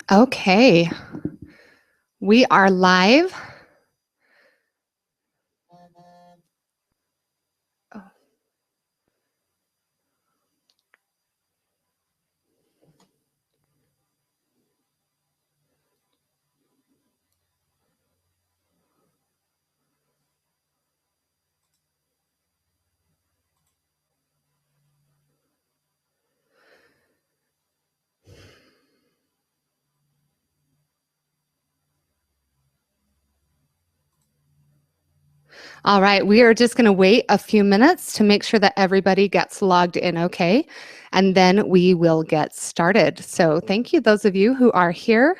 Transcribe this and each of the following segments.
Okay, we are live. Oh. All right, we are just going to wait a few minutes to make sure that everybody gets logged in okay, and then we will get started. So thank you, those of you who are here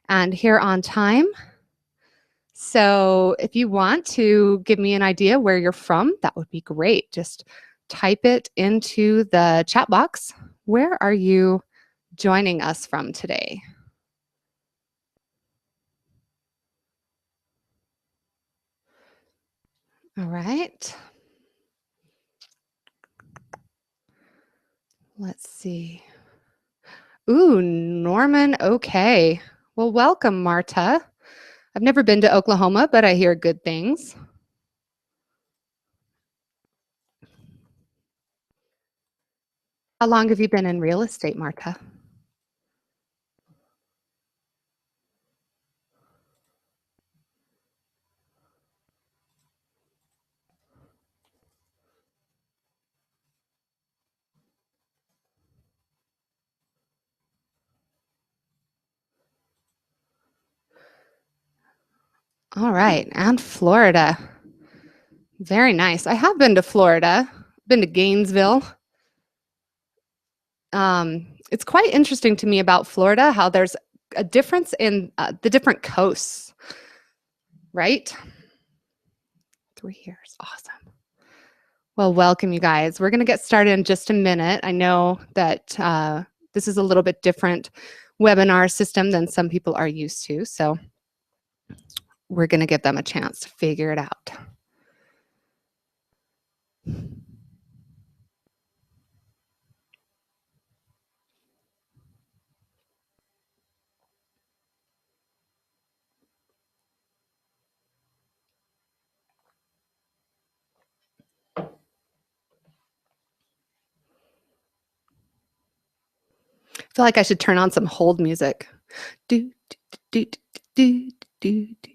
and here on time. So if you want to give me an idea where you're from, that would be great. Just type it into the chat box. Where are you joining us from today? All right. Let's see. Ooh, Norman, okay. Well, welcome, Marta. I've never been to Oklahoma, but I hear good things. How long have you been in real estate, Marta? All right, and Florida. Very nice. I have been to Florida, been to Gainesville. It's quite interesting to me about Florida how there's a difference in the different coasts, right? 3 years, awesome. Well, welcome, you guys. We're going to get started in just a minute. I know that this is a little bit different webinar system than some people are used to, so we're going to give them a chance to figure it out. I feel like I should turn on some hold music. Do, do, do, do, do, do.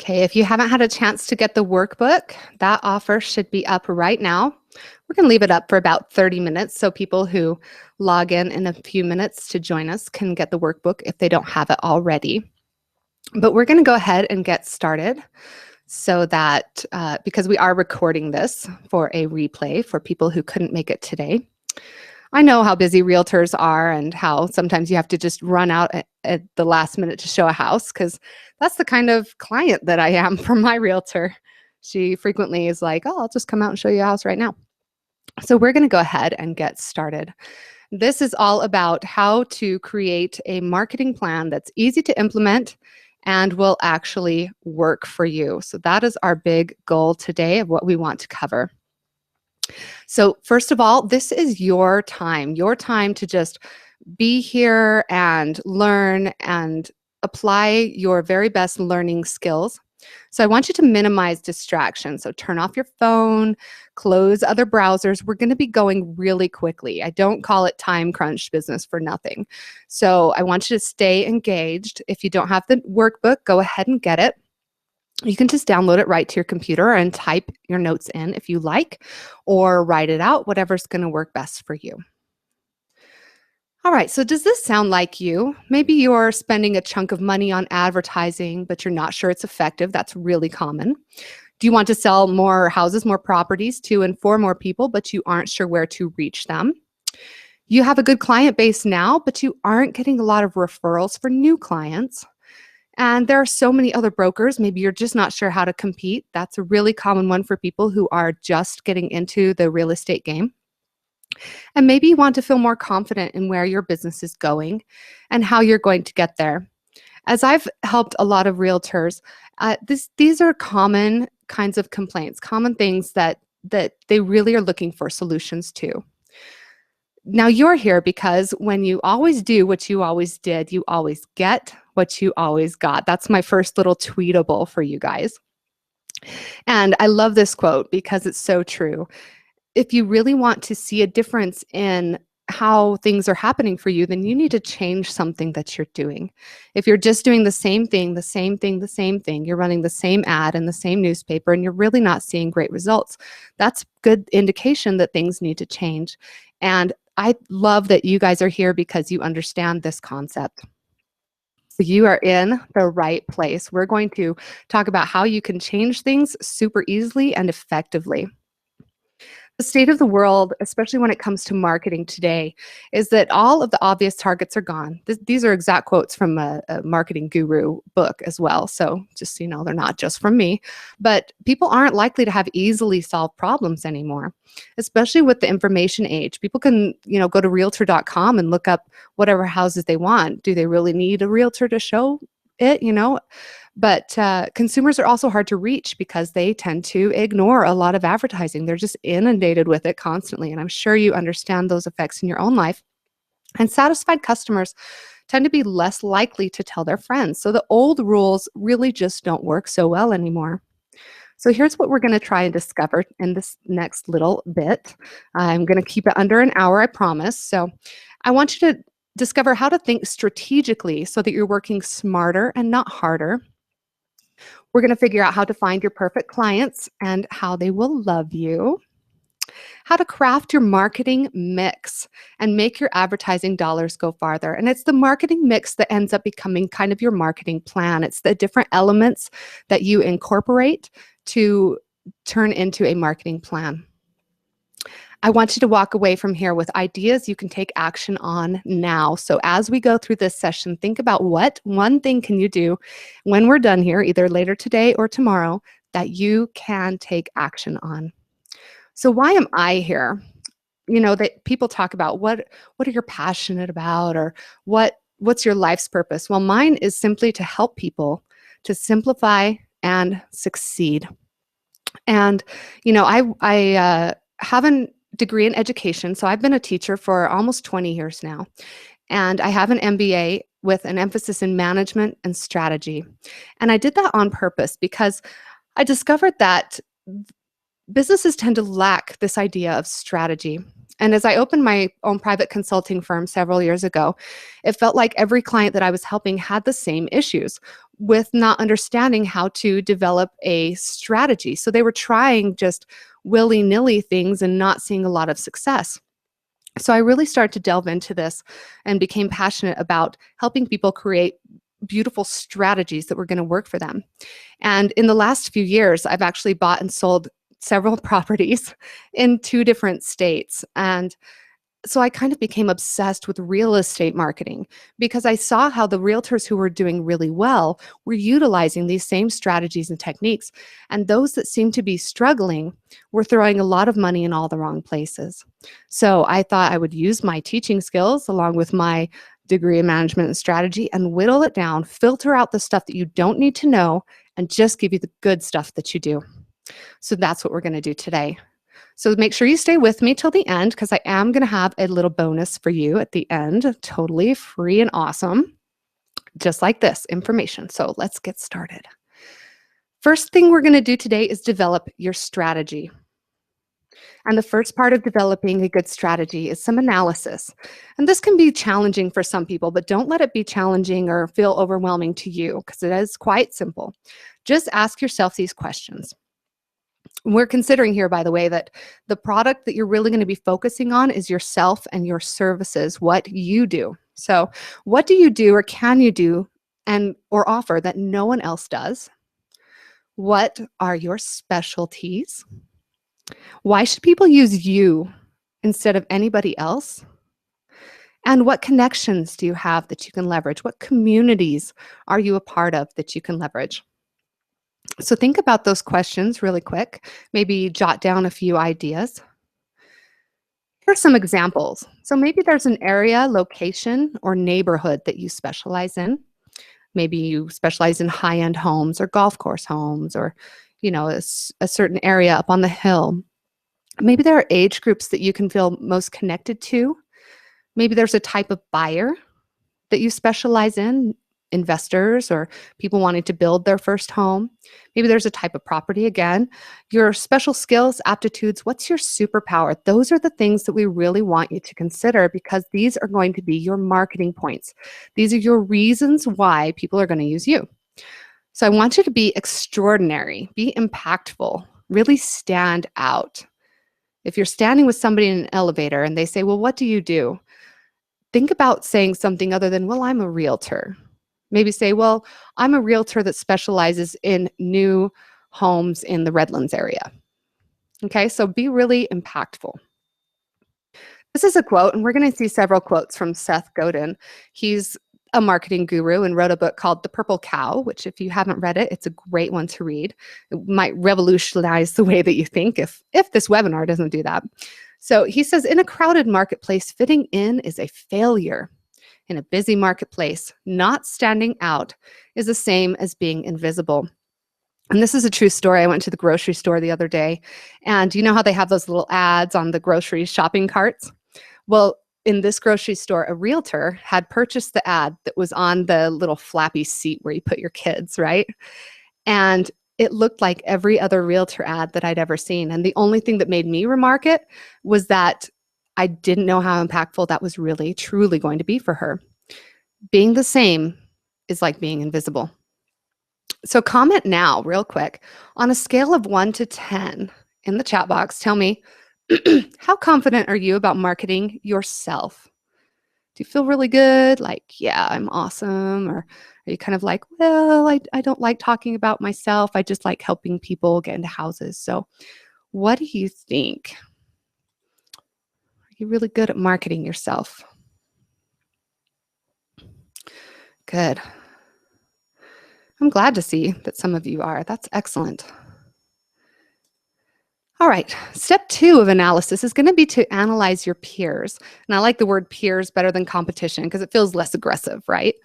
Okay, if you haven't had a chance to get the workbook, that offer should be up right now. We're going to leave it up for about 30 minutes so people who log in a few minutes to join us can get the workbook if they don't have it already. But we're going to go ahead and get started so that because we are recording this for a replay for people who couldn't make it today. I know how busy realtors are and how sometimes you have to just run out at the last minute to show a house, because that's the kind of client that I am from my realtor. She frequently is like, oh, I'll just come out and show you a house right now. So we're going to go ahead and get started. This is all about how to create a marketing plan that's easy to implement and will actually work for you. So that is our big goal today of what we want to cover. So first of all, this is your time to just be here and learn and apply your very best learning skills. So I want you to minimize distractions. So turn off your phone, close other browsers. We're going to be going really quickly. I don't call it time crunch business for nothing. So I want you to stay engaged. If you don't have the workbook, go ahead and get it. You can just download it right to your computer and type your notes in if you like, or write it out, whatever's going to work best for you. All right, so does this sound like you? Maybe you're spending a chunk of money on advertising, but you're not sure it's effective. That's really common. Do you want to sell more houses, more properties to and for more people, but you aren't sure where to reach them? You have a good client base now, but you aren't getting a lot of referrals for new clients. And there are so many other brokers. Maybe you're just not sure how to compete. That's a really common one for people who are just getting into the real estate game. And maybe you want to feel more confident in where your business is going and how you're going to get there. As I've helped a lot of realtors, these are common kinds of complaints, common things that they really are looking for solutions to. Now you're here because when you always do what you always did, you always get what you always got. That's my first little tweetable for you guys. And I love this quote because it's so true. If you really want to see a difference in how things are happening for you, then you need to change something that you're doing. If you're just doing the same thing, the same thing, the same thing, you're running the same ad in the same newspaper and you're really not seeing great results, that's good indication that things need to change. And I love that you guys are here because you understand this concept. So you are in the right place. We're going to talk about how you can change things super easily and effectively. The state of the world, especially when it comes to marketing today, is that all of the obvious targets are gone. These are exact quotes from a marketing guru book as well. So just so you know, they're not just from me. But people aren't likely to have easily solved problems anymore, especially with the information age. People can, go to realtor.com and look up whatever houses they want. Do they really need a realtor to show it? But consumers are also hard to reach because they tend to ignore a lot of advertising. They're just inundated with it constantly. And I'm sure you understand those effects in your own life. And satisfied customers tend to be less likely to tell their friends. So the old rules really just don't work so well anymore. So here's what we're going to try and discover in this next little bit. I'm going to keep it under an hour, I promise. So I want you to discover how to think strategically so that you're working smarter and not harder. We're going to figure out how to find your perfect clients and how they will love you, how to craft your marketing mix and make your advertising dollars go farther. And it's the marketing mix that ends up becoming kind of your marketing plan. It's the different elements that you incorporate to turn into a marketing plan. I want you to walk away from here with ideas you can take action on now. So as we go through this session, think about what one thing can you do when we're done here, either later today or tomorrow, that you can take action on. So why am I here? That people talk about what are you passionate about, or what's your life's purpose? Well, mine is simply to help people to simplify and succeed. And I have a degree in education. So I've been a teacher for almost 20 years now. And I have an MBA with an emphasis in management and strategy. And I did that on purpose because I discovered that businesses tend to lack this idea of strategy. And as I opened my own private consulting firm several years ago, it felt like every client that I was helping had the same issues with not understanding how to develop a strategy. So they were trying just willy-nilly things and not seeing a lot of success. So I really started to delve into this and became passionate about helping people create beautiful strategies that were going to work for them. And in the last few years, I've actually bought and sold several properties in 2 different states. And so I kind of became obsessed with real estate marketing because I saw how the realtors who were doing really well were utilizing these same strategies and techniques. And those that seemed to be struggling were throwing a lot of money in all the wrong places. So I thought I would use my teaching skills along with my degree in management and strategy and whittle it down, filter out the stuff that you don't need to know, and just give you the good stuff that you do. So that's what we're going to do today. So make sure you stay with me till the end because I am going to have a little bonus for you at the end, totally free and awesome, just like this information. So let's get started. First thing we're going to do today is develop your strategy. And the first part of developing a good strategy is some analysis. And this can be challenging for some people, but don't let it be challenging or feel overwhelming to you because it is quite simple. Just ask yourself these questions. We're considering here, by the way, that the product that you're really going to be focusing on is yourself and your services, what you do. So what do you do or can you do or offer that no one else does? What are your specialties? Why should people use you instead of anybody else? And what connections do you have that you can leverage? What communities are you a part of that you can leverage? So think about those questions really quick. Maybe jot down a few ideas. Here's some examples. So maybe there's an area, location, or neighborhood that you specialize in. Maybe you specialize in high-end homes or golf course homes, or a certain area up on the hill. Maybe there are age groups that you can feel most connected to. Maybe there's a type of buyer that you specialize in, investors or people wanting to build their first home. Maybe there's a type of property again. Your special skills, aptitudes, what's your superpower? Those are the things that we really want you to consider, because these are going to be your marketing points. These are your reasons why people are going to use you. So I want you to be extraordinary, be impactful, really stand out. If you're standing with somebody in an elevator and they say, well, what do you do? Think about saying something other than, well, I'm a realtor. Maybe say, well, I'm a realtor that specializes in new homes in the Redlands area. Okay, so be really impactful. This is a quote, and we're going to see several quotes from Seth Godin. He's a marketing guru and wrote a book called The Purple Cow, which if you haven't read it, it's a great one to read. It might revolutionize the way that you think if this webinar doesn't do that. So he says, in a crowded marketplace, fitting in is a failure. In a busy marketplace, not standing out is the same as being invisible. And this is a true story. I went to the grocery store the other day, and you know how they have those little ads on the grocery shopping carts? Well, in this grocery store, a realtor had purchased the ad that was on the little flappy seat where you put your kids, right? And it looked like every other realtor ad that I'd ever seen. And the only thing that made me remark it was that I didn't know how impactful that was really, truly going to be for her. Being the same is like being invisible. So comment now, real quick, on a scale of 1 to 10 in the chat box, tell me, how confident are you about marketing yourself? Do you feel really good? Like, yeah, I'm awesome. Or are you kind of like, well, I don't like talking about myself. I just like helping people get into houses. So what do you think? Are you really good at marketing yourself? Good. I'm glad to see that some of you are. That's excellent. All right, step 2 of analysis is going to be to analyze your peers. And I like the word peers better than competition because it feels less aggressive, right?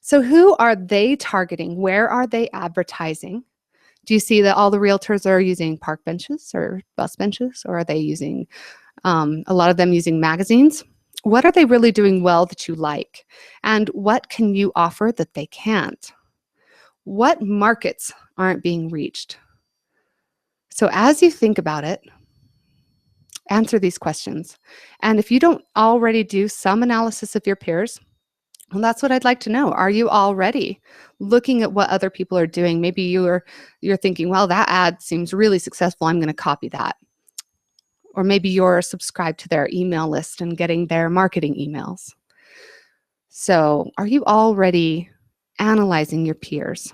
So who are they targeting? Where are they advertising? Do you see that all the realtors are using park benches or bus benches, or are they using, a lot of them using magazines? What are they really doing well that you like? And what can you offer that they can't? What markets aren't being reached? So as you think about it, answer these questions. And if you don't already do some analysis of your peers, well, that's what I'd like to know. Are you already looking at what other people are doing? Maybe you're thinking, well, that ad seems really successful. I'm going to copy that. Or maybe you're subscribed to their email list and getting their marketing emails. So are you already analyzing your peers?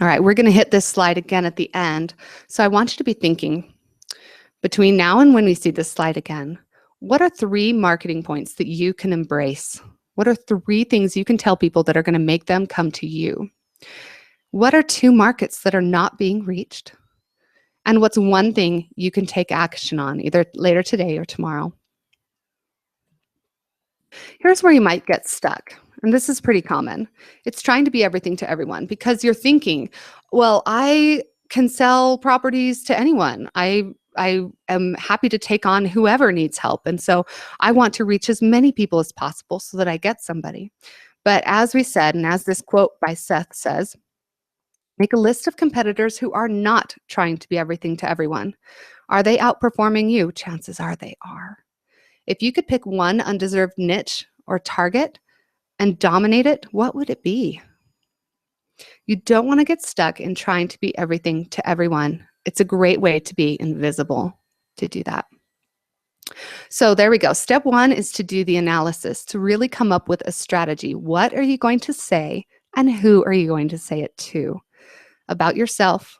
All right, we're going to hit this slide again at the end. So I want you to be thinking, between now and when we see this slide again, what are 3 marketing points that you can embrace? What are 3 things you can tell people that are going to make them come to you? What are 2 markets that are not being reached? And what's one thing you can take action on, either later today or tomorrow? Here's where you might get stuck. And this is pretty common. It's trying to be everything to everyone because you're thinking, well, I can sell properties to anyone. I am happy to take on whoever needs help. And so I want to reach as many people as possible so that I get somebody. But as we said, and as this quote by Seth says, make a list of competitors who are not trying to be everything to everyone. Are they outperforming you? Chances are they are. If you could pick one undeserved niche or target and dominate it, what would it be? You don't want to get stuck in trying to be everything to everyone. It's a great way to be invisible to do that. So there we go. Step 1 is to do the analysis, to really come up with a strategy. What are you going to say and who are you going to say it to about yourself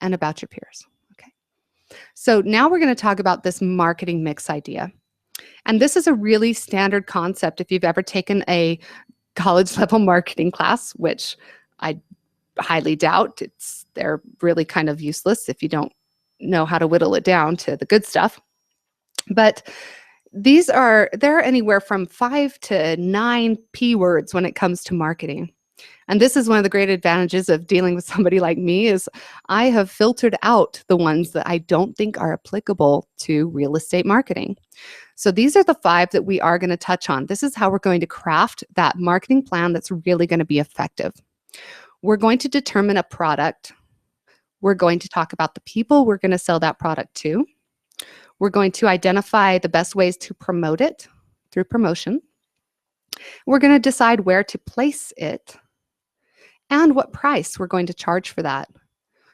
and about your peers? Okay. So now we're going to talk about this marketing mix idea. And this is a really standard concept if you've ever taken a college level marketing class, which I highly doubt. They're really kind of useless if you don't know how to whittle it down to the good stuff. But they're anywhere from 5 to 9 P words when it comes to marketing. And this is one of the great advantages of dealing with somebody like me is I have filtered out the ones that I don't think are applicable to real estate marketing. So these are the 5 that we are going to touch on. This is how we're going to craft that marketing plan that's really going to be effective. We're going to determine a product. We're going to talk about the people we're going to sell that product to. We're going to identify the best ways to promote it through promotion. We're going to decide where to place it and what price we're going to charge for that.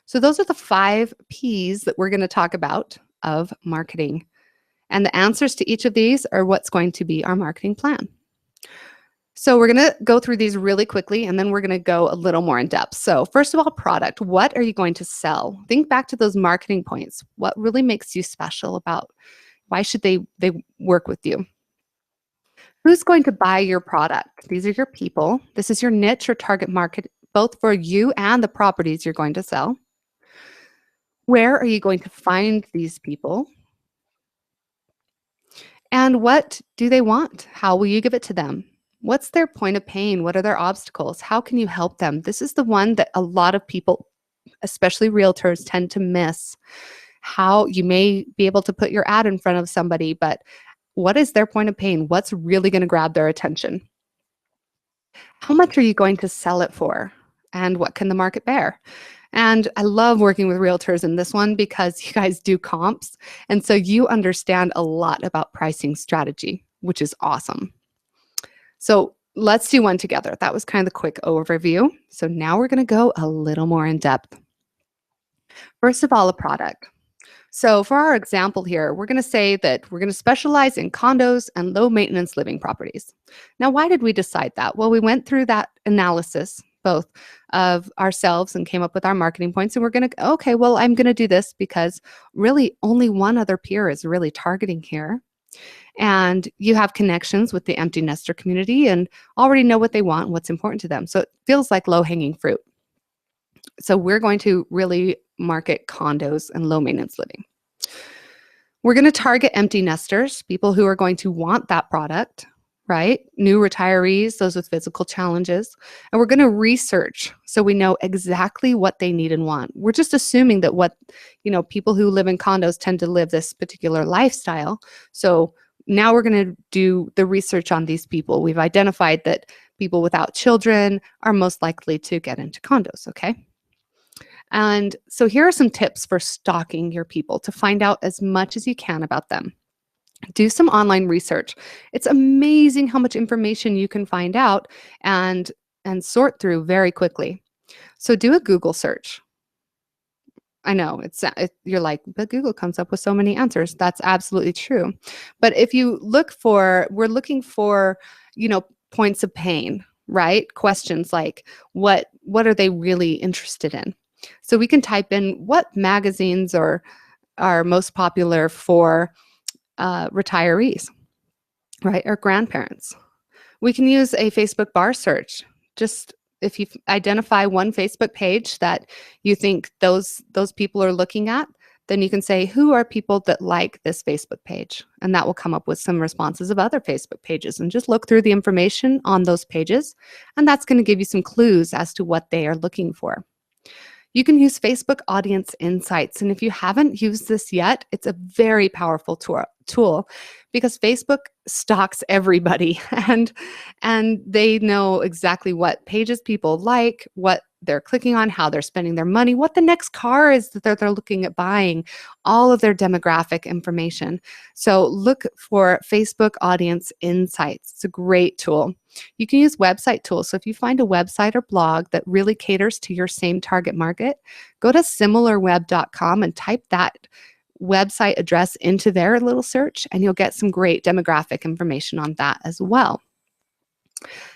So those are the 5 Ps that we're going to talk about of marketing. And the answers to each of these are what's going to be our marketing plan. So we're going to go through these really quickly, and then we're going to go a little more in depth. So first of all, product. What are you going to sell? Think back to those marketing points. What really makes you special about why should they work with you? Who's going to buy your product? These are your people. This is your niche or target market, both for you and the properties you're going to sell. Where are you going to find these people? And what do they want? How will you give it to them? What's their point of pain? What are their obstacles? How can you help them? This is the one that a lot of people, especially realtors, tend to miss. How you may be able to put your ad in front of somebody, but what is their point of pain? What's really going to grab their attention? How much are you going to sell it for? And what can the market bear? And I love working with realtors in this one because you guys do comps. And so you understand a lot about pricing strategy, which is awesome. So let's do one together. That was kind of the quick overview. So now we're going to go a little more in depth. First of all, a product. So for our example here, we're going to say that we're going to specialize in condos and low maintenance living properties. Now, why did we decide that? Well, we went through that analysis, both of ourselves, and came up with our marketing points. And we're going to, okay, well, I'm going to do this because really only one other peer is really targeting here. And you have connections with the empty nester community and already know what they want and what's important to them. So it feels like low-hanging fruit. So we're going to really market condos and low maintenance living. We're going to target empty nesters, people who are going to want that product, right? New retirees, those with physical challenges. And we're going to research so we know exactly what they need and want. We're just assuming that people who live in condos tend to live this particular lifestyle. So now we're going to do the research on these people. We've identified that people without children are most likely to get into condos, okay? And so here are some tips for stalking your people to find out as much as you can about them. Do some online research. It's amazing how much information you can find out and sort through very quickly. So do a Google search. I know you're like, but Google comes up with so many answers. That's absolutely true. But if you we're looking for, points of pain, right? Questions like, what are they really interested in? So we can type in what magazines are most popular for retirees, right? Or grandparents. We can use a Facebook bar search. Just if you identify one Facebook page that you think those people are looking at, then you can say, who are people that like this Facebook page? And that will come up with some responses of other Facebook pages. And just look through the information on those pages. And that's going to give you some clues as to what they are looking for. You can use Facebook Audience Insights. And if you haven't used this yet, it's a very powerful tool because Facebook stalks everybody and they know exactly what pages people like, what they're clicking on, how they're spending their money, what the next car is that they're looking at buying, all of their demographic information. So look for Facebook Audience Insights. It's a great tool. You can use website tools. So if you find a website or blog that really caters to your same target market, go to similarweb.com and type that website address into their little search, and you'll get some great demographic information on that as well.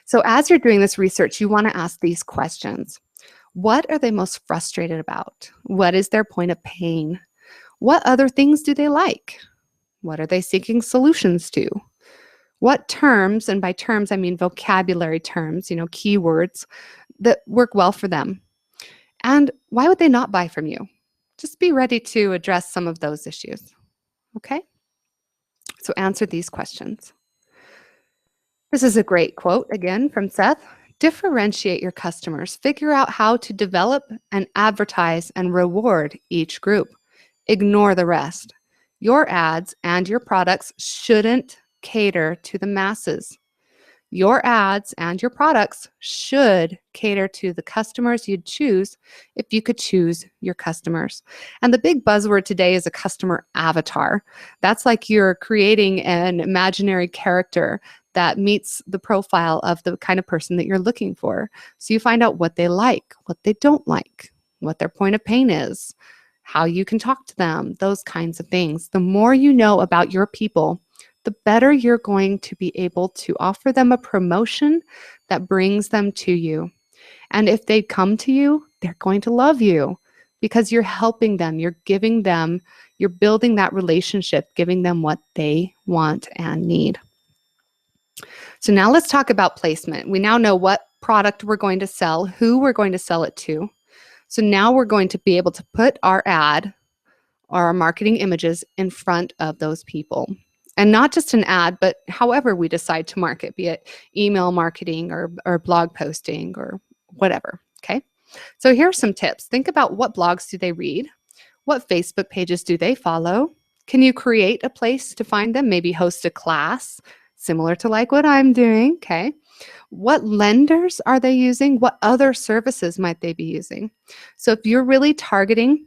So as you're doing this research, you want to ask these questions. What are they most frustrated about? What is their point of pain? What other things do they like? What are they seeking solutions to? What terms, and by terms I mean vocabulary terms, keywords that work well for them? And why would they not buy from you? Just be ready to address some of those issues. Okay? So answer these questions. This is a great quote again from Seth. Differentiate your customers. Figure out how to develop and advertise and reward each group. Ignore the rest. Your ads and your products shouldn't cater to the masses. Your ads and your products should cater to the customers you'd choose if you could choose your customers. And the big buzzword today is a customer avatar. That's like you're creating an imaginary character that meets the profile of the kind of person that you're looking for. So you find out what they like, what they don't like, what their point of pain is, how you can talk to them, those kinds of things. The more you know about your people, the better you're going to be able to offer them a promotion that brings them to you. And if they come to you, they're going to love you because you're helping them, you're giving them, you're building that relationship, giving them what they want and need. So now let's talk about placement. We now know what product we're going to sell, who we're going to sell it to. So now we're going to be able to put our ad or our marketing images in front of those people. And not just an ad, but however we decide to market, be it email marketing or blog posting or whatever, okay? So here are some tips. Think about what blogs do they read? What Facebook pages do they follow? Can you create a place to find them? Maybe host a class similar to like what I'm doing, okay? What lenders are they using? What other services might they be using? So if you're really targeting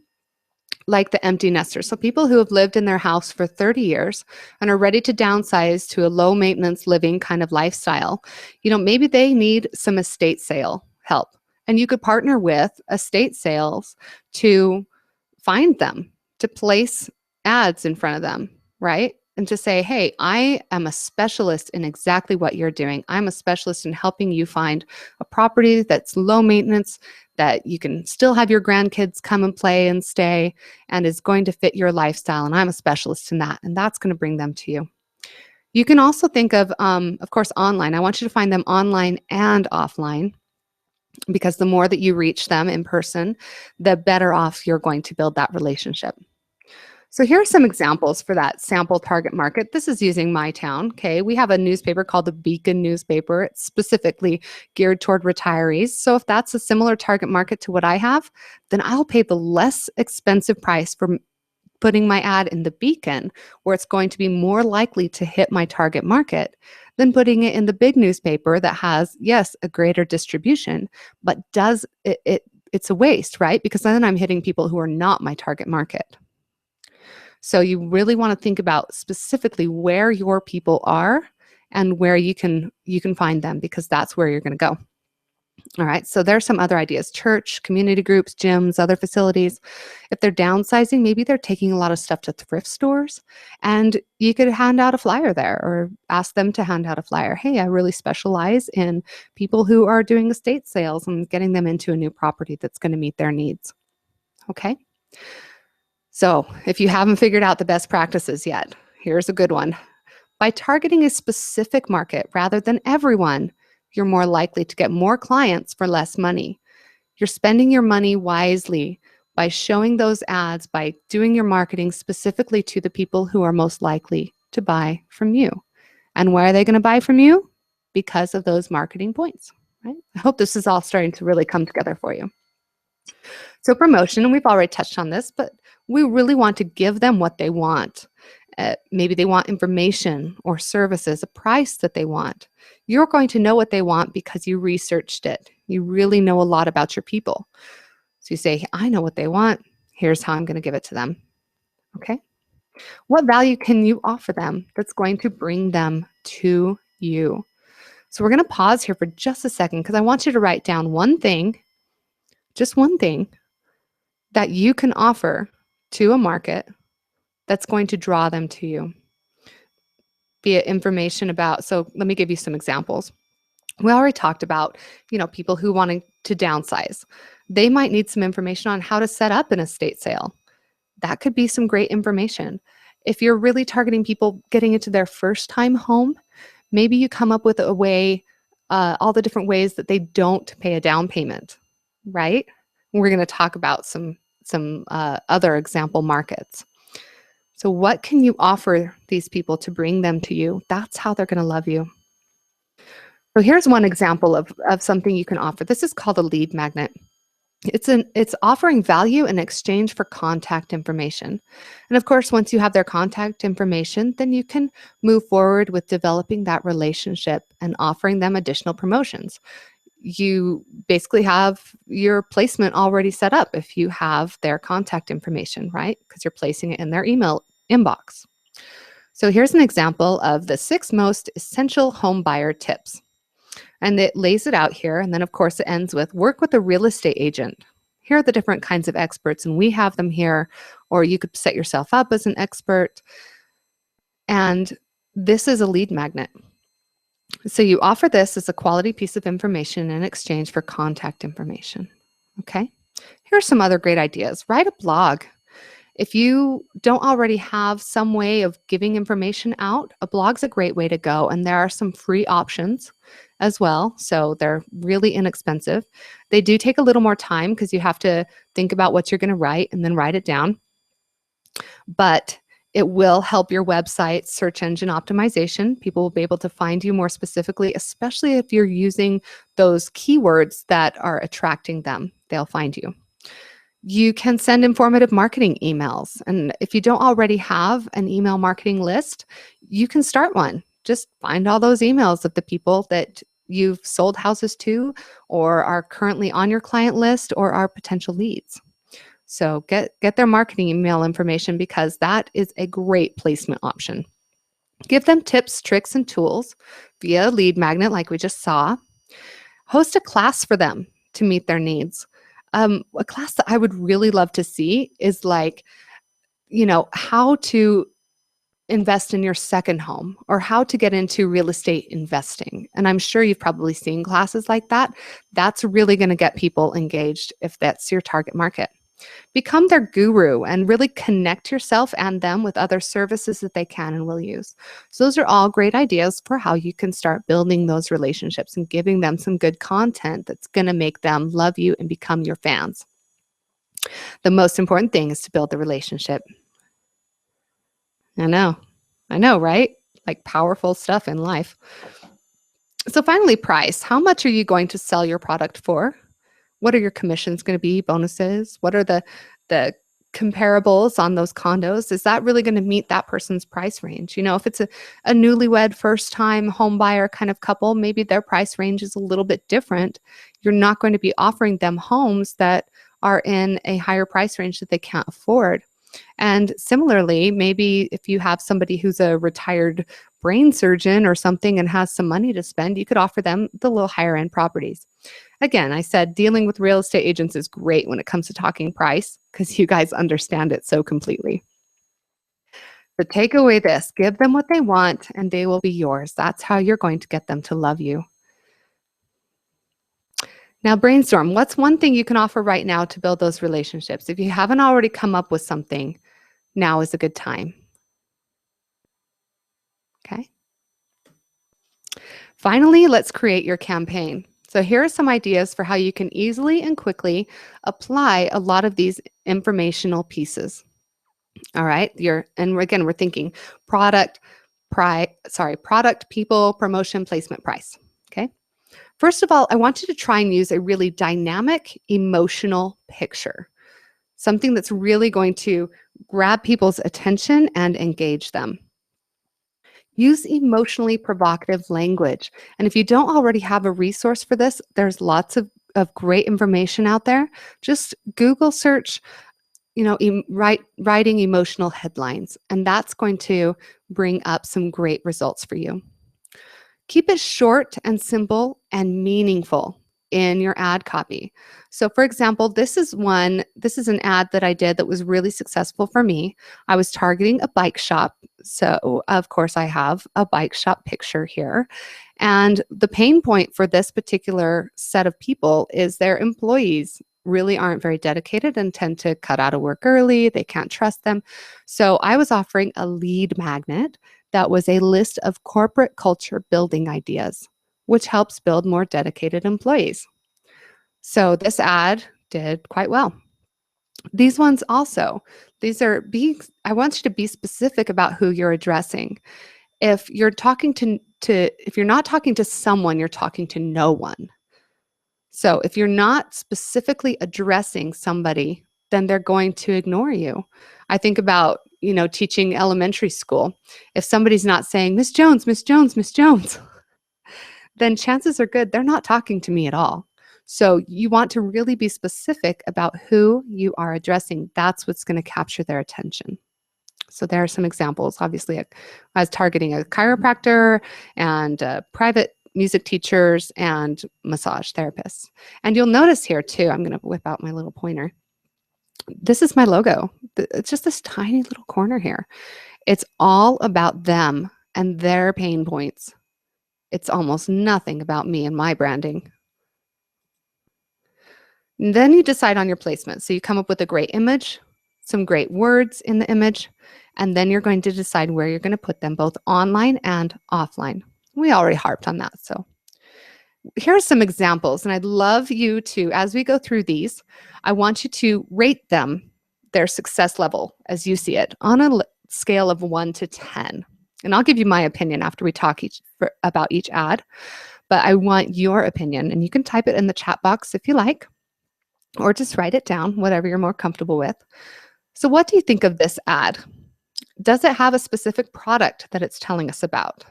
like the empty nesters, so people who have lived in their house for 30 years and are ready to downsize to a low maintenance living kind of lifestyle, maybe they need some estate sale help. And you could partner with estate sales to find them, to place ads in front of them, right? And to say, hey, I am a specialist in exactly what you're doing. I'm a specialist in helping you find a property that's low maintenance, that you can still have your grandkids come and play and stay, and is going to fit your lifestyle. And I'm a specialist in that. And that's going to bring them to you. You can also think of course, online. I want you to find them online and offline, because the more that you reach them in person, the better off you're going to build that relationship. So here are some examples for that sample target market. This is using my town, okay? We have a newspaper called the Beacon newspaper. It's specifically geared toward retirees. So if that's a similar target market to what I have, then I'll pay the less expensive price for putting my ad in the Beacon, where it's going to be more likely to hit my target market, than putting it in the big newspaper that has, yes, a greater distribution, but it's a waste, right? Because then I'm hitting people who are not my target market. So you really want to think about specifically where your people are and where you can find them, because that's where you're going to go. All right, so there's some other ideas: church, community groups, gyms, other facilities. If they're downsizing, maybe they're taking a lot of stuff to thrift stores, and you could hand out a flyer there or ask them to hand out a flyer. Hey, I really specialize in people who are doing estate sales and getting them into a new property that's going to meet their needs. Okay. So if you haven't figured out the best practices yet, here's a good one. By targeting a specific market rather than everyone, you're more likely to get more clients for less money. You're spending your money wisely by showing those ads, by doing your marketing specifically to the people who are most likely to buy from you. And why are they going to buy from you? Because of those marketing points, right? I hope this is all starting to really come together for you. So promotion, and we've already touched on this, but we really want to give them what they want. Maybe they want information or services, a price that they want. You're going to know what they want because you researched it. You really know a lot about your people. So you say, I know what they want. Here's how I'm going to give it to them. Okay? What value can you offer them that's going to bring them to you? So we're going to pause here for just a second, because I want you to write down one thing, just one thing, that you can offer to a market that's going to draw them to you. Be it information about, so let me give you some examples. We already talked about, people who wanting to downsize. They might need some information on how to set up an estate sale. That could be some great information. If you're really targeting people getting into their first time home, maybe you come up with a way, all the different ways that they don't pay a down payment, right? We're going to talk about some other example markets. So what can you offer these people to bring them to you? That's how they're going to love you. So here's one example of something you can offer. This is called a lead magnet. It's offering value in exchange for contact information. And of course, once you have their contact information, then you can move forward with developing that relationship and offering them additional promotions. You basically have your placement already set up if you have their contact information, right? Because you're placing it in their email inbox. So here's an example of the 6 most essential home buyer tips. And it lays it out here. And then, of course, it ends with work with a real estate agent. Here are the different kinds of experts, and we have them here, or you could set yourself up as an expert. And this is a lead magnet. So you offer this as a quality piece of information in exchange for contact information. Okay. Here are some other great ideas. Write a blog. If you don't already have some way of giving information out, a blog's a great way to go. And there are some free options as well. So they're really inexpensive. They do take a little more time because you have to think about what you're going to write and then write it down. But it will help your website search engine optimization. People will be able to find you more specifically, especially if you're using those keywords that are attracting them. They'll find you. You can send informative marketing emails. And if you don't already have an email marketing list, you can start one. Just find all those emails of the people that you've sold houses to or are currently on your client list or are potential leads. So get their marketing email information because that is a great placement option. Give them tips, tricks, and tools via lead magnet like we just saw. Host a class for them to meet their needs. A class that I would really love to see is like, how to invest in your second home or how to get into real estate investing. And I'm sure you've probably seen classes like that. That's really going to get people engaged if that's your target market. Become their guru and really connect yourself and them with other services that they can and will use. So those are all great ideas for how you can start building those relationships and giving them some good content that's going to make them love you and become your fans. The most important thing is to build the relationship. I know, right? Like powerful stuff in life. So finally, price. How much are you going to sell your product for? What are your commissions going to be, bonuses? What are the comparables on those condos? Is that really going to meet that person's price range? If it's a newlywed first-time home buyer kind of couple, maybe their price range is a little bit different. You're not going to be offering them homes that are in a higher price range that they can't afford. And similarly, maybe if you have somebody who's a retired brain surgeon or something and has some money to spend, you could offer them the little higher end properties. Again, I said dealing with real estate agents is great when it comes to talking price because you guys understand it so completely. So take away this, give them what they want and they will be yours. That's how you're going to get them to love you. Now brainstorm, what's one thing you can offer right now to build those relationships? If you haven't already come up with something, now is a good time. Okay. Finally, let's create your campaign. So here are some ideas for how you can easily and quickly apply a lot of these informational pieces. All right, and again, we're thinking product, people, promotion, placement, price. Okay. First of all, I want you to try and use a really dynamic, emotional picture. Something that's really going to grab people's attention and engage them. Use emotionally provocative language. And if you don't already have a resource for this, there's lots of great information out there. Just Google search, writing emotional headlines, and that's going to bring up some great results for you. Keep it short and simple and meaningful in your ad copy. So for example, this is an ad that I did that was really successful for me. I was targeting a bike shop. So of course I have a bike shop picture here. And the pain point for this particular set of people is their employees really aren't very dedicated and tend to cut out of work early. They can't trust them. So I was offering a lead magnet that was a list of corporate culture building ideas, which helps build more dedicated employees. So this ad did quite well. These ones also, I want you to be specific about who you're addressing. If you're talking if you're not talking to someone, you're talking to no one. So if you're not specifically addressing somebody, then they're going to ignore you. I think about, teaching elementary school. If somebody's not saying, Miss Jones, Miss Jones, Miss Jones, then chances are good they're not talking to me at all. So you want to really be specific about who you are addressing. That's what's going to capture their attention. So there are some examples. Obviously, I was targeting a chiropractor and private music teachers and massage therapists. And you'll notice here too, I'm going to whip out my little pointer. This is my logo. It's just this tiny little corner here. It's all about them and their pain points. It's almost nothing about me and my branding. And then you decide on your placement. So you come up with a great image, some great words in the image, and then you're going to decide where you're going to put them, both online and offline. We already harped on that. So here are some examples, and I'd love you to, as we go through these, I want you to rate them, their success level as you see it, on a scale of 1 to 10. And I'll give you my opinion after we talk about each ad, but I want your opinion, and you can type it in the chat box if you like, or just write it down, whatever you're more comfortable with. So what do you think of this ad? Does it have a specific product that it's telling us about?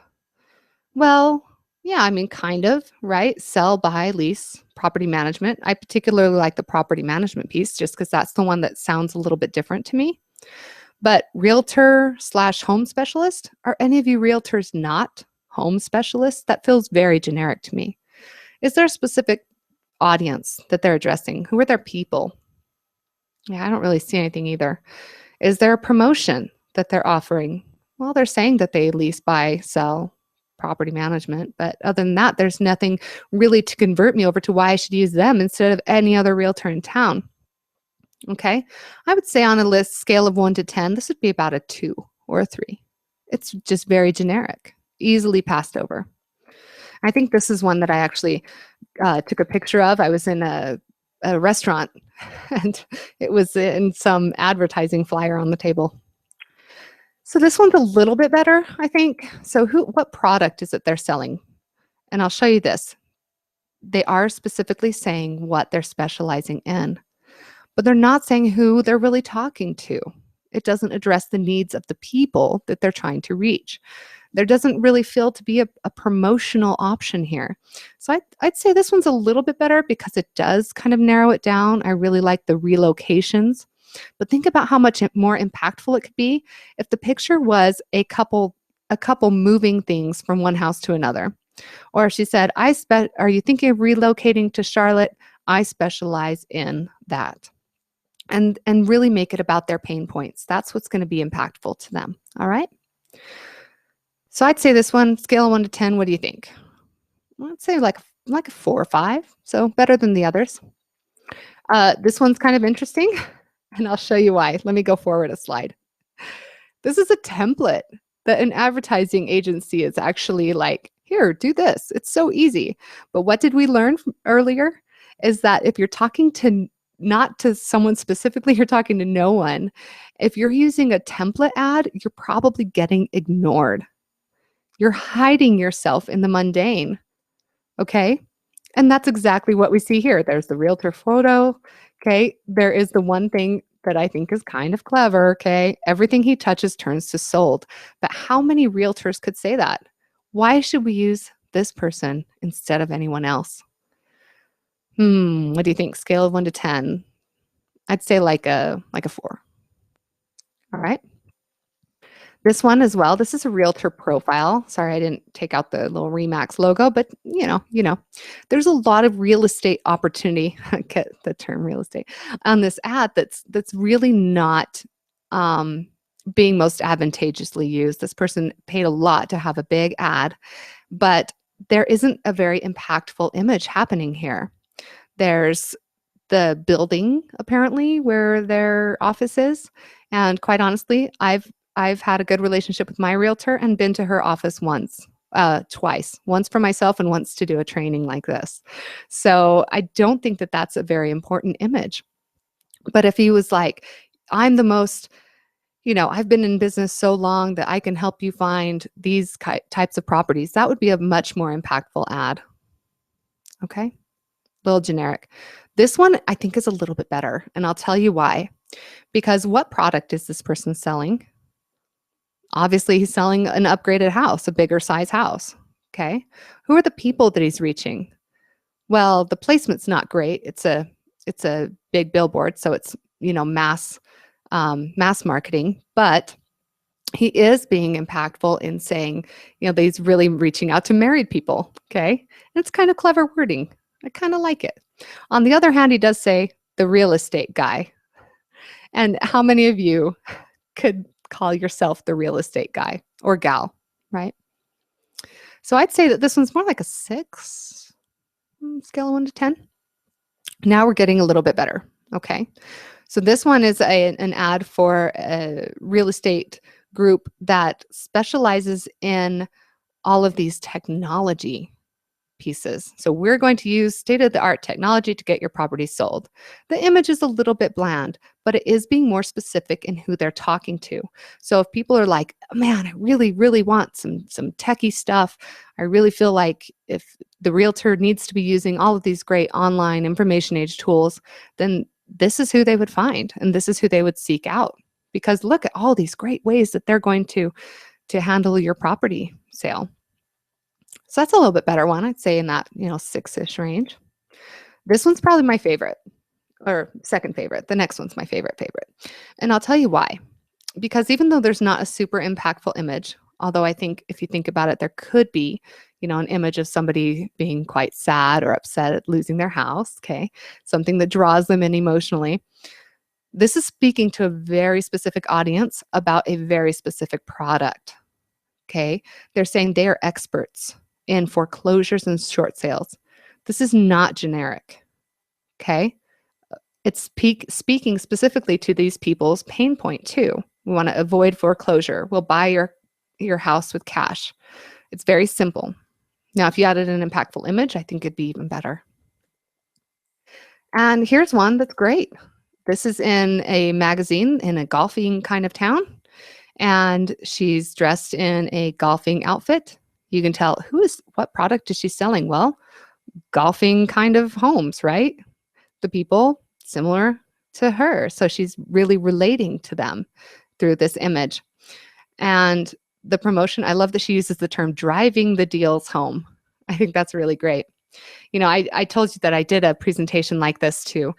Well, yeah, I mean, kind of, right? Sell, buy, lease, property management. I particularly like the property management piece just because that's the one that sounds a little bit different to me. But realtor/home specialist, are any of you realtors not home specialists? That feels very generic to me. Is there a specific audience that they're addressing? Who are their people? Yeah, I don't really see anything either. Is there a promotion that they're offering? Well, they're saying that they lease, buy, sell, property management, but other than that, there's nothing really to convert me over to why I should use them instead of any other realtor in town. Okay, I would say on a scale of 1 to 10, this would be about a 2 or a 3. It's just very generic, easily passed over. I think this is one that I actually took a picture of. I was in a restaurant and it was in some advertising flyer on the table. So this one's a little bit better, I think. So what product is it they're selling? And I'll show you this. They are specifically saying what they're specializing in, but they're not saying who they're really talking to. It doesn't address the needs of the people that they're trying to reach. There doesn't really feel to be a promotional option here. So I'd say this one's a little bit better because it does kind of narrow it down. I really like the relocations. But think about how much more impactful it could be if the picture was a couple moving things from one house to another. Or she said, are you thinking of relocating to Charlotte? I specialize in that. And really make it about their pain points. That's what's going to be impactful to them. All right? So I'd say this one, scale of 1 to 10, what do you think? I'd say like a 4 or 5, so better than the others. This one's kind of interesting, and I'll show you why. Let me go forward a slide. This is a template that an advertising agency is actually like, here, do this. It's so easy. But what did we learn earlier is that if you're talking to not to someone specifically, you're talking to no one. If you're using a template ad, you're probably getting ignored. You're hiding yourself in the mundane, okay? And that's exactly what we see here. There's the realtor photo, okay? There is the one thing that I think is kind of clever, okay? Everything he touches turns to sold. But how many realtors could say that? Why should we use this person instead of anyone else? What do you think? Scale of 1 to 10. I'd say like a 4. All right. This one as well. This is a realtor profile. Sorry, I didn't take out the little Remax logo, but you know, there's a lot of real estate opportunity. Get the term real estate on this ad that's really not being most advantageously used. This person paid a lot to have a big ad, but there isn't a very impactful image happening here. There's the building apparently where their office is. And quite honestly, I've had a good relationship with my realtor and been to her office twice, once for myself and once to do a training like this. So I don't think that that's a very important image. But if he was like, I'm the most, I've been in business so long that I can help you find these types of properties, that would be a much more impactful ad. Okay. A little generic. This one I think is a little bit better, and I'll tell you why. Because what product is this person selling? Obviously, he's selling an upgraded house, a bigger size house. Okay. Who are the people that he's reaching? Well, the placement's not great. It's a big billboard, so it's, mass marketing, but he is being impactful in saying, that he's really reaching out to married people. Okay. And it's kind of clever wording. I kind of like it. On the other hand, he does say the real estate guy. And how many of you could call yourself the real estate guy or gal, right? So I'd say that this one's more like a 6, scale of 1 to 10. Now we're getting a little bit better. Okay. So this one is an ad for a real estate group that specializes in all of these technology pieces. So we're going to use state-of-the-art technology to get your property sold. The image is a little bit bland, but it is being more specific in who they're talking to. So if people are like, oh, man, I really, really want some techie stuff. I really feel like if the realtor needs to be using all of these great online information age tools, then this is who they would find, and this is who they would seek out. Because look at all these great ways that they're going to handle your property sale. So that's a little bit better one, I'd say, in that 6-ish range. This one's probably my favorite, or second favorite. The next one's my favorite. And I'll tell you why. Because even though there's not a super impactful image, although I think if you think about it, there could be, an image of somebody being quite sad or upset at losing their house, okay? Something that draws them in emotionally. This is speaking to a very specific audience about a very specific product, okay? They're saying they are experts in foreclosures and short sales. This is not generic, okay? It's speaking specifically to these people's pain point too. We want to avoid foreclosure. We'll buy your house with cash. It's very simple. Now, if you added an impactful image, I think it'd be even better. And here's one that's great. This is in a magazine in a golfing kind of town, and she's dressed in a golfing outfit. You can tell what product is she selling? Well, golfing kind of homes, right? The people similar to her. So she's really relating to them through this image. And the promotion, I love that she uses the term driving the deals home. I think that's really great. I told you that I did a presentation like this to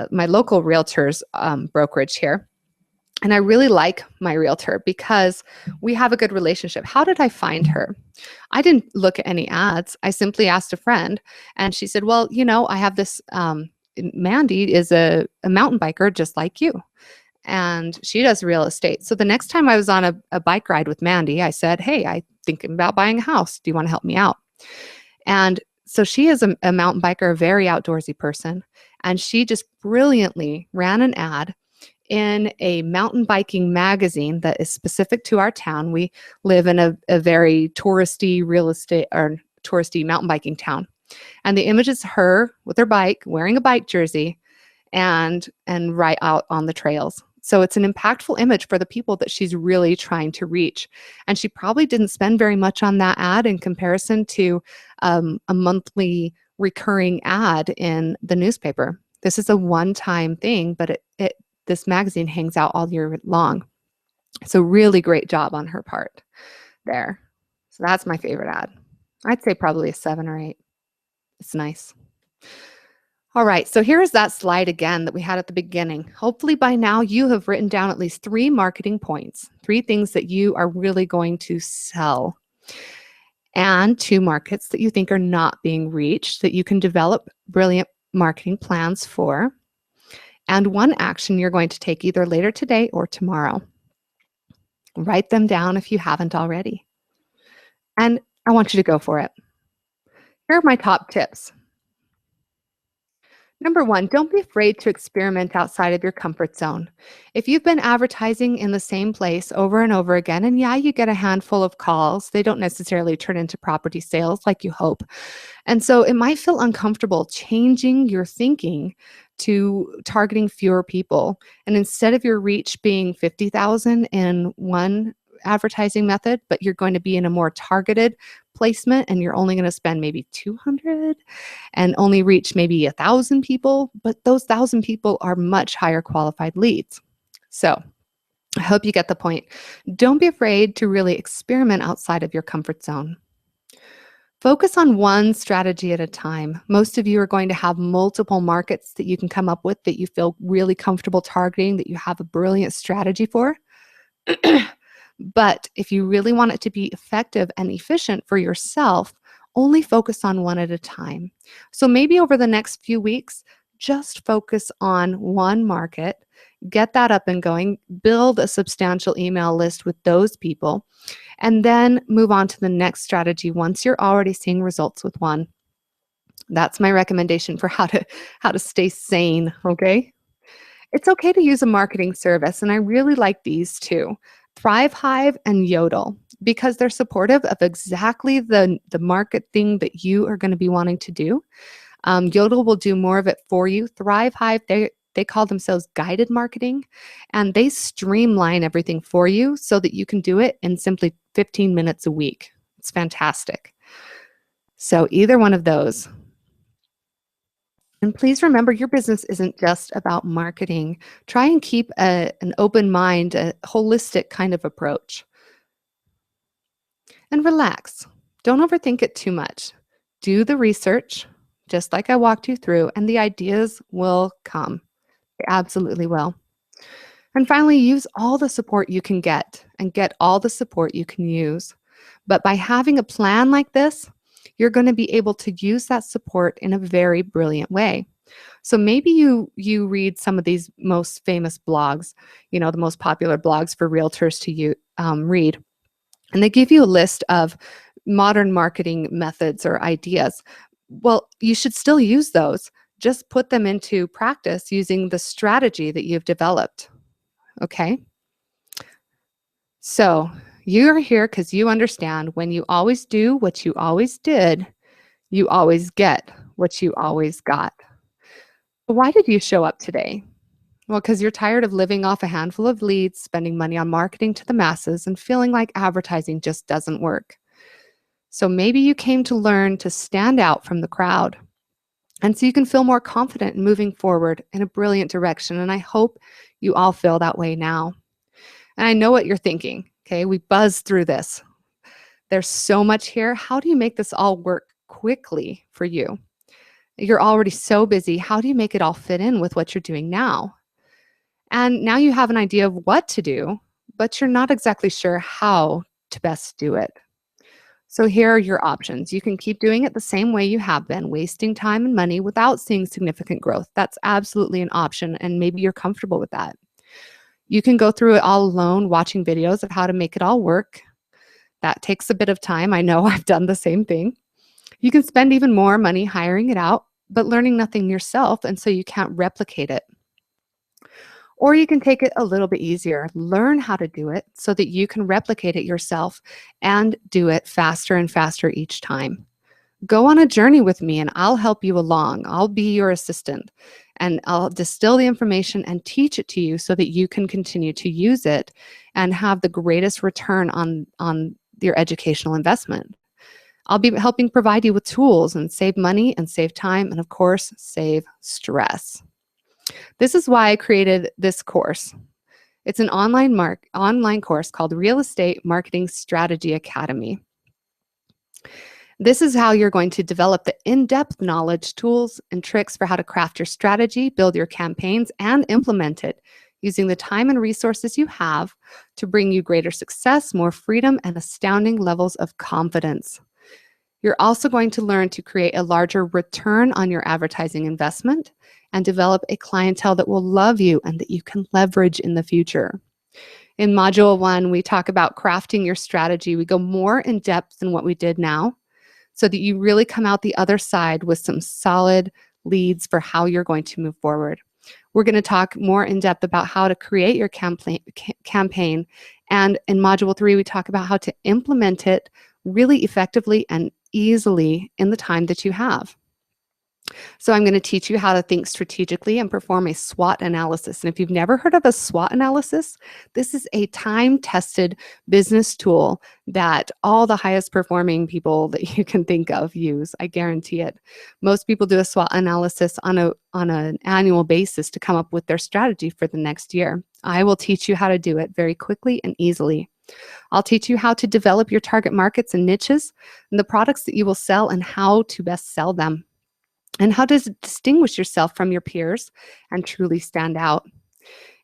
my local realtor's brokerage here. And I really like my realtor because we have a good relationship. How did I find her? I didn't look at any ads. I simply asked a friend, and she said, well, I have this, Mandy is a mountain biker just like you, and she does real estate. So the next time I was on a bike ride with Mandy, I said, hey, I'm thinking about buying a house. Do you want to help me out? And so she is a mountain biker, a very outdoorsy person, and she just brilliantly ran an ad in a mountain biking magazine that is specific to our town. We live in a very touristy real estate or touristy mountain biking town. And the image is her with her bike, wearing a bike jersey, and right out on the trails. So it's an impactful image for the people that she's really trying to reach. And she probably didn't spend very much on that ad in comparison to a monthly recurring ad in the newspaper. This is a one-time thing, but this magazine hangs out all year long. So really great job on her part there. So that's my favorite ad. I'd say probably a 7 or 8. It's nice. All right, so here is that slide again that we had at the beginning. Hopefully by now you have written down at least 3 marketing points, 3 things that you are really going to sell, and 2 markets that you think are not being reached that you can develop brilliant marketing plans for, and 1 action you're going to take either later today or tomorrow. Write them down if you haven't already. And I want you to go for it. Here are my top tips. Number one, don't be afraid to experiment outside of your comfort zone. If you've been advertising in the same place over and over again, and yeah, you get a handful of calls, they don't necessarily turn into property sales like you hope. And so it might feel uncomfortable changing your thinking to targeting fewer people. And instead of your reach being 50,000 in one advertising method, but you're going to be in a more targeted placement and you're only going to spend maybe 200 and only reach maybe 1,000 people, but those 1,000 people are much higher qualified leads. So I hope you get the point. Don't be afraid to really experiment outside of your comfort zone. Focus on one strategy at a time. Most of you are going to have multiple markets that you can come up with that you feel really comfortable targeting, that you have a brilliant strategy for. But if you really want it to be effective and efficient for yourself, only focus on one at a time. So maybe over the next few weeks, just focus on one market, get that up and going, build a substantial email list with those people, and then move on to the next strategy once you're already seeing results with one. That's my recommendation for how to stay sane, okay? It's okay to use a marketing service, and I really like these two, Thrive Hive and Yodel, because they're supportive of exactly the market thing that you are going to be wanting to do. Yodel will do more of it for you. Thrive Hive, they call themselves guided marketing, and they streamline everything for you so that you can do it in simply 15 minutes a week. It's fantastic. So either one of those. And please remember, your business isn't just about marketing. Try and keep an open mind, a holistic kind of approach. And relax. Don't overthink it too much. Do the research, just like I walked you through, and the ideas will come. They absolutely will. And finally, use all the support you can get and get all the support you can use. But by having a plan like this, you're going to be able to use that support in a very brilliant way. So maybe you read some of these most famous blogs, the most popular blogs for realtors to read, and they give you a list of modern marketing methods or ideas. Well, you should still use those. Just put them into practice using the strategy that you've developed. Okay? So you're here because you understand when you always do what you always did, you always get what you always got. Why did you show up today? Well, because you're tired of living off a handful of leads, spending money on marketing to the masses, and feeling like advertising just doesn't work. So maybe you came to learn to stand out from the crowd. And so you can feel more confident in moving forward in a brilliant direction. And I hope you all feel that way now. And I know what you're thinking, okay? We buzzed through this. There's so much here. How do you make this all work quickly for you? You're already so busy. How do you make it all fit in with what you're doing now? And now you have an idea of what to do, but you're not exactly sure how to best do it. So here are your options. You can keep doing it the same way you have been, wasting time and money without seeing significant growth. That's absolutely an option, and maybe you're comfortable with that. You can go through it all alone, watching videos of how to make it all work. That takes a bit of time. I know I've done the same thing. You can spend even more money hiring it out, but learning nothing yourself, and so you can't replicate it. Or you can take it a little bit easier, learn how to do it so that you can replicate it yourself and do it faster and faster each time. Go on a journey with me and I'll help you along. I'll be your assistant and I'll distill the information and teach it to you so that you can continue to use it and have the greatest return on your educational investment. I'll be helping provide you with tools and save money and save time and, of course, save stress. This is why I created this course. It's an online course called Real Estate Marketing Strategy Academy. This is how you're going to develop the in-depth knowledge, tools, and tricks for how to craft your strategy, build your campaigns, and implement it using the time and resources you have to bring you greater success, more freedom, and astounding levels of confidence. You're also going to learn to create a larger return on your advertising investment and develop a clientele that will love you and that you can leverage in the future. In Module 1, we talk about crafting your strategy. We go more in depth than what we did now so that you really come out the other side with some solid leads for how you're going to move forward. We're going to talk more in depth about how to create your campaign. And in Module 3, we talk about how to implement it really effectively and easily in the time that you have. So I'm going to teach you how to think strategically and perform a SWOT analysis. And if you've never heard of a SWOT analysis, this is a time-tested business tool that all the highest performing people that you can think of use. I guarantee it. Most people do a SWOT analysis on an annual basis to come up with their strategy for the next year. I will teach you how to do it very quickly and easily. I'll teach you how to develop your target markets and niches and the products that you will sell and how to best sell them, and how to distinguish yourself from your peers and truly stand out.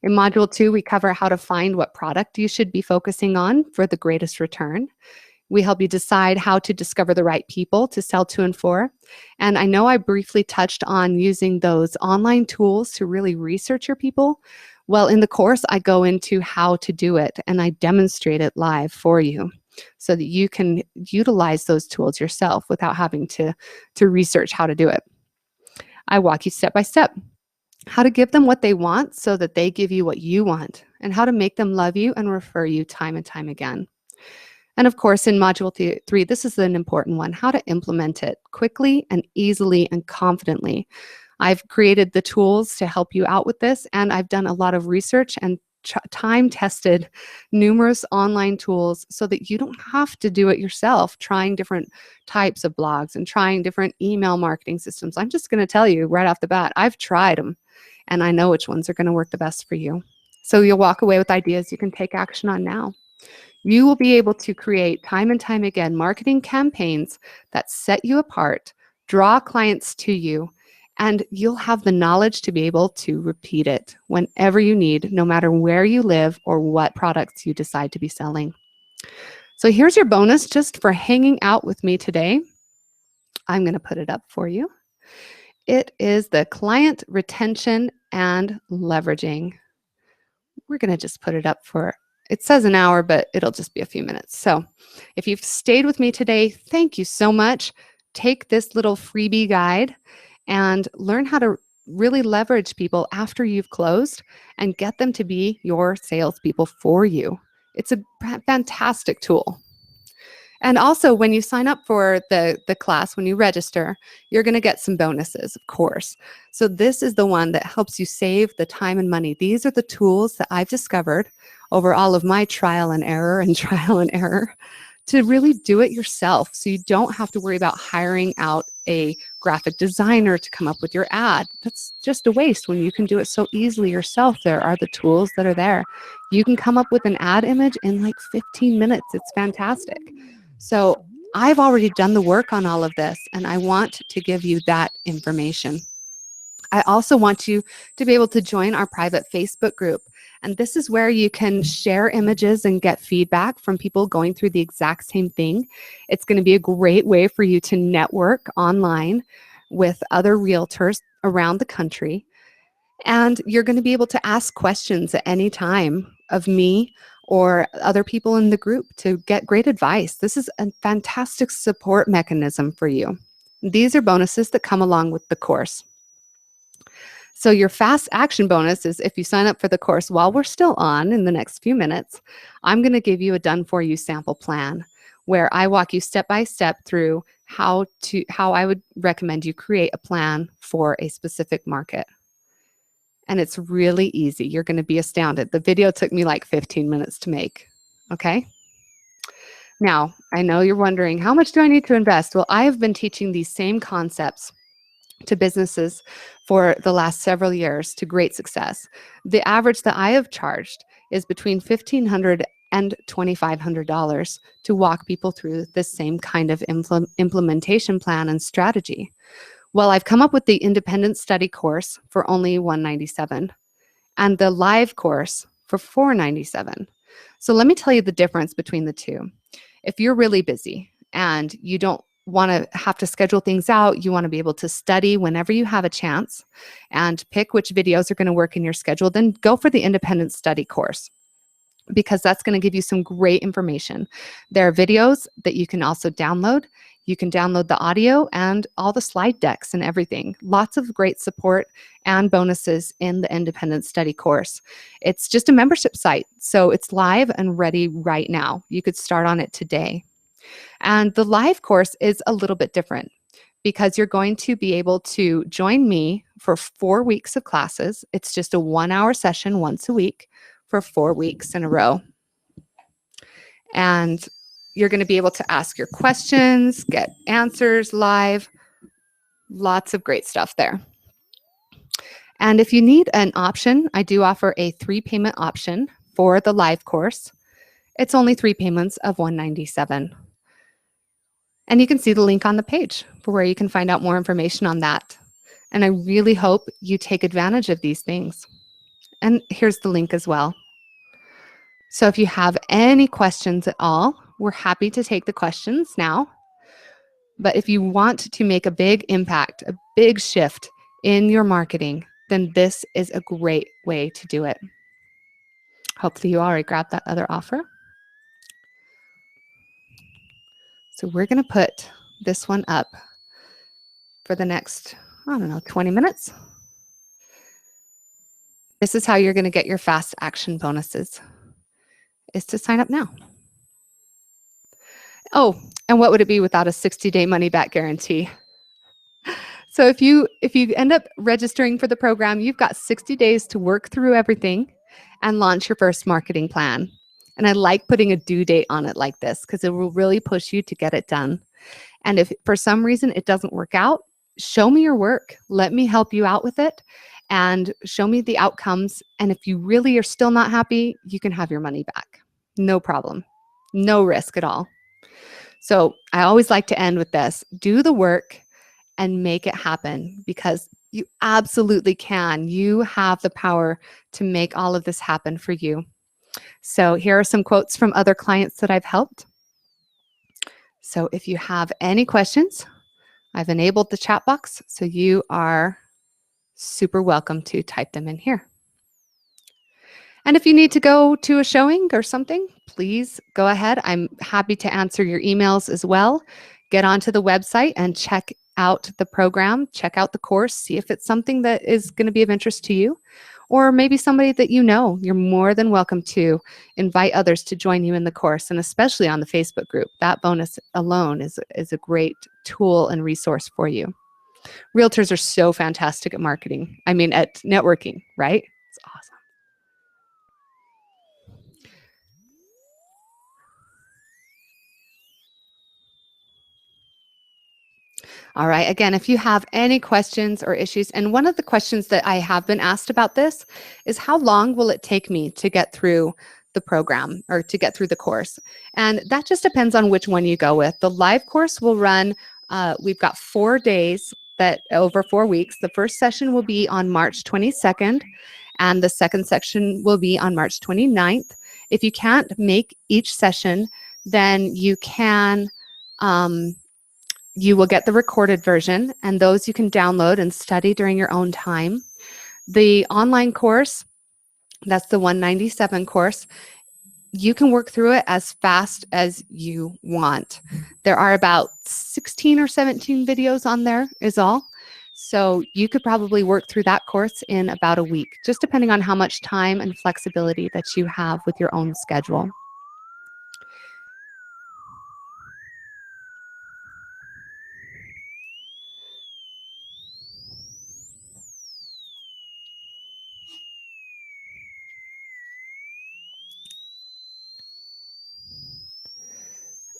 In Module 2, we cover how to find what product you should be focusing on for the greatest return. We help you decide how to discover the right people to sell to and for. And I know I briefly touched on using those online tools to really research your people. Well, in the course, I go into how to do it, and I demonstrate it live for you so that you can utilize those tools yourself without having to research how to do it. I walk you step by step, how to give them what they want so that they give you what you want, and how to make them love you and refer you time and time again. And of course, in Module 3, this is an important one, how to implement it quickly and easily and confidently. I've created the tools to help you out with this, and I've done a lot of research and time-tested numerous online tools so that you don't have to do it yourself, trying different types of blogs and trying different email marketing systems. I'm just going to tell you right off the bat, I've tried them, and I know which ones are going to work the best for you. So you'll walk away with ideas you can take action on now. You will be able to create time and time again marketing campaigns that set you apart, draw clients to you, and you'll have the knowledge to be able to repeat it whenever you need, no matter where you live or what products you decide to be selling. So here's your bonus just for hanging out with me today. I'm going to put it up for you. It is the client retention and leveraging. We're going to just put it up for, it says an hour, but it'll just be a few minutes. So if you've stayed with me today, thank you so much. Take this little freebie guide and learn how to really leverage people after you've closed and get them to be your salespeople for you. It's a fantastic tool. And also, when you sign up for the class, when you register, you're going to get some bonuses, of course. So this is the one that helps you save the time and money. These are the tools that I've discovered over all of my trial and error to really do it yourself, so you don't have to worry about hiring out a graphic designer to come up with your ad. That's just a waste when you can do it so easily yourself. There are the tools that are there. You can come up with an ad image in like 15 minutes. It's fantastic. So I've already done the work on all of this, and I want to give you that information. I also want you to be able to join our private Facebook group. And this is where you can share images and get feedback from people going through the exact same thing. It's going to be a great way for you to network online with other realtors around the country. And you're going to be able to ask questions at any time of me or other people in the group to get great advice. This is a fantastic support mechanism for you. These are bonuses that come along with the course. So your fast action bonus is if you sign up for the course while we're still on in the next few minutes, I'm going to give you a done for you sample plan where I walk you step by step through how I would recommend you create a plan for a specific market. And it's really easy. You're going to be astounded. The video took me like 15 minutes to make. Okay. Now, I know you're wondering, how much do I need to invest? Well, I have been teaching these same concepts to businesses for the last several years to great success. The average that I have charged is between $1,500 and $2,500 to walk people through the same kind of implementation plan and strategy. Well, I've come up with the independent study course for only $197 and the live course for $497. So let me tell you the difference between the two. If you're really busy and you don't want to have to schedule things out, you want to be able to study whenever you have a chance and pick which videos are going to work in your schedule, then go for the independent study course, because that's going to give you some great information. There are videos that you can also download. You can download the audio and all the slide decks and everything. Lots of great support and bonuses in the independent study course. It's just a membership site, so it's live and ready right now. You could start on it today. And the live course is a little bit different because you're going to be able to join me for 4 weeks of classes. It's just a 1-hour session once a week for 4 weeks in a row. And you're going to be able to ask your questions, get answers live, lots of great stuff there. And if you need an option, I do offer a 3-payment option for the live course. It's only 3 payments of $197. And you can see the link on the page for where you can find out more information on that. And I really hope you take advantage of these things. And here's the link as well. So if you have any questions at all, we're happy to take the questions now. But if you want to make a big impact, a big shift in your marketing, then this is a great way to do it. Hopefully you already grabbed that other offer. So we're going to put this one up for the next, 20 minutes. This is how you're going to get your fast action bonuses, is to sign up now. Oh, and what would it be without a 60-day money-back guarantee? So if you end up registering for the program, you've got 60 days to work through everything and launch your first marketing plan. And I like putting a due date on it like this because it will really push you to get it done. And if for some reason it doesn't work out, show me your work. Let me help you out with it and show me the outcomes. And if you really are still not happy, you can have your money back. No problem. No risk at all. So I always like to end with this. Do the work and make it happen because you absolutely can. You have the power to make all of this happen for you. So here are some quotes from other clients that I've helped. So if you have any questions, I've enabled the chat box, so you are super welcome to type them in here. And if you need to go to a showing or something, please go ahead. I'm happy to answer your emails as well. Get onto the website and check out the program, check out the course, see if it's something that is going to be of interest to you, or maybe somebody that you know. You're more than welcome to invite others to join you in the course, and especially on the Facebook group. That bonus alone is a great tool and resource for you. Realtors are so fantastic at marketing. I mean, at networking, right? It's awesome. All right, again, if you have any questions or issues, and one of the questions that I have been asked about this is how long will it take me to get through the program or to get through the course? And that just depends on which one you go with. The live course will run, we've got 4 days that over 4 weeks. The first session will be on March 22nd, and the second section will be on March 29th. If you can't make each session, then you can, you will get the recorded version, and those you can download and study during your own time. The online course, that's the 197 course, you can work through it as fast as you want. There are about 16 or 17 videos on there is all. So you could probably work through that course in about a week, just depending on how much time and flexibility that you have with your own schedule.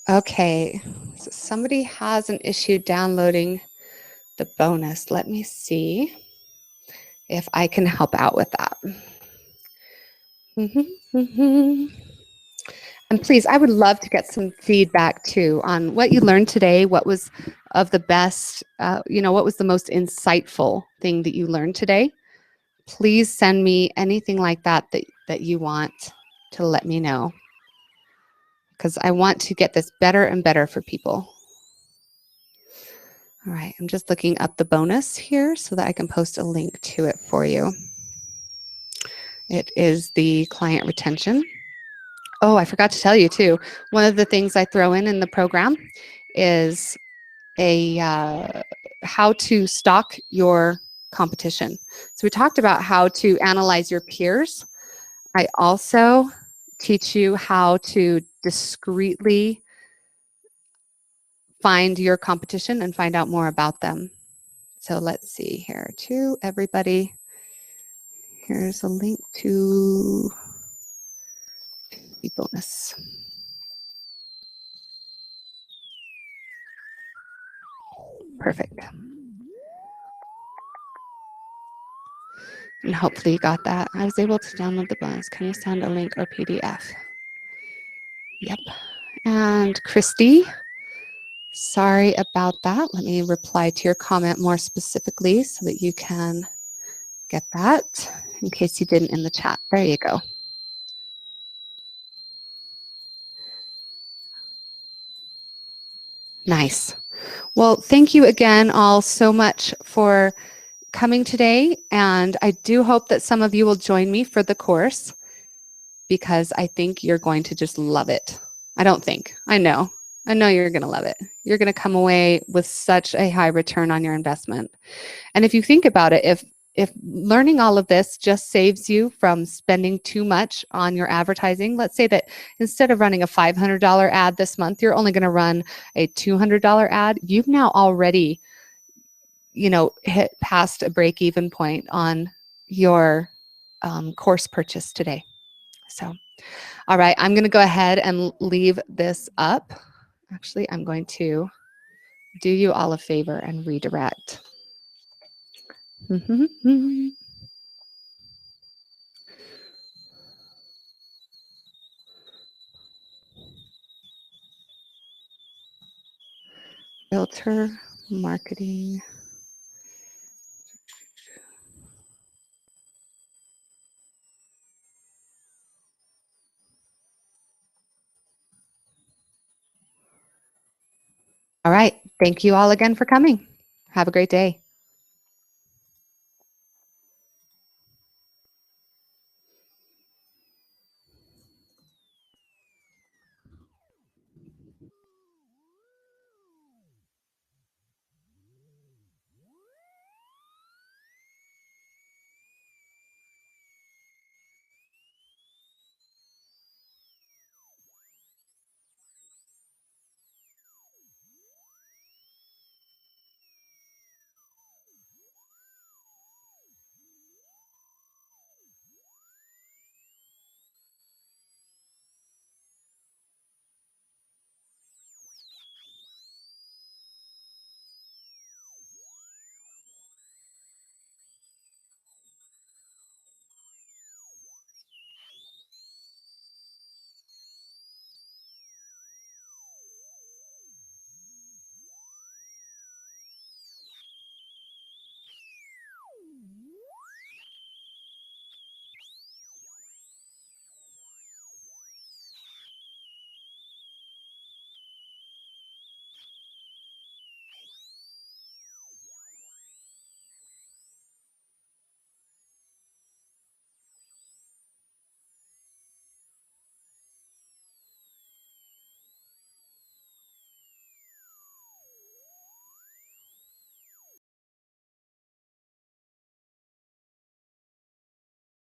Okay, so somebody has an issue downloading the bonus. Let me see if I can help out with that. And please, I would love to get some feedback too on what you learned today. What was of the best, what was the most insightful thing that you learned today? Please send me anything like that that you want to let me know, because I want to get this better and better for people. All right, I'm just looking up the bonus here so that I can post a link to it for you. It is the client retention. Oh, I forgot to tell you too, one of the things I throw in the program is how to stalk your competition. So we talked about how to analyze your peers. I also teach you how to discreetly find your competition and find out more about them. So let's see here to everybody. Here's a link to the bonus. Perfect. And hopefully you got that. I was able to download the bonus. Can you send a link or PDF? Yep. And Christy, sorry about that. Let me reply to your comment more specifically so that you can get that in case you didn't in the chat. There you go. Nice. Well, thank you again all so much for coming today. And I do hope that some of you will join me for the course because I think you're going to just love it. I don't think, I know you're going to love it. You're going to come away with such a high return on your investment. And if you think about it, if learning all of this just saves you from spending too much on your advertising, let's say that instead of running a $500 ad this month, you're only going to run a $200 ad, you've now already, hit past a break-even point on your course purchase today. So, all right, I'm going to go ahead and leave this up. Actually, I'm going to do you all a favor and redirect. Filter marketing. All right. Thank you all again for coming. Have a great day.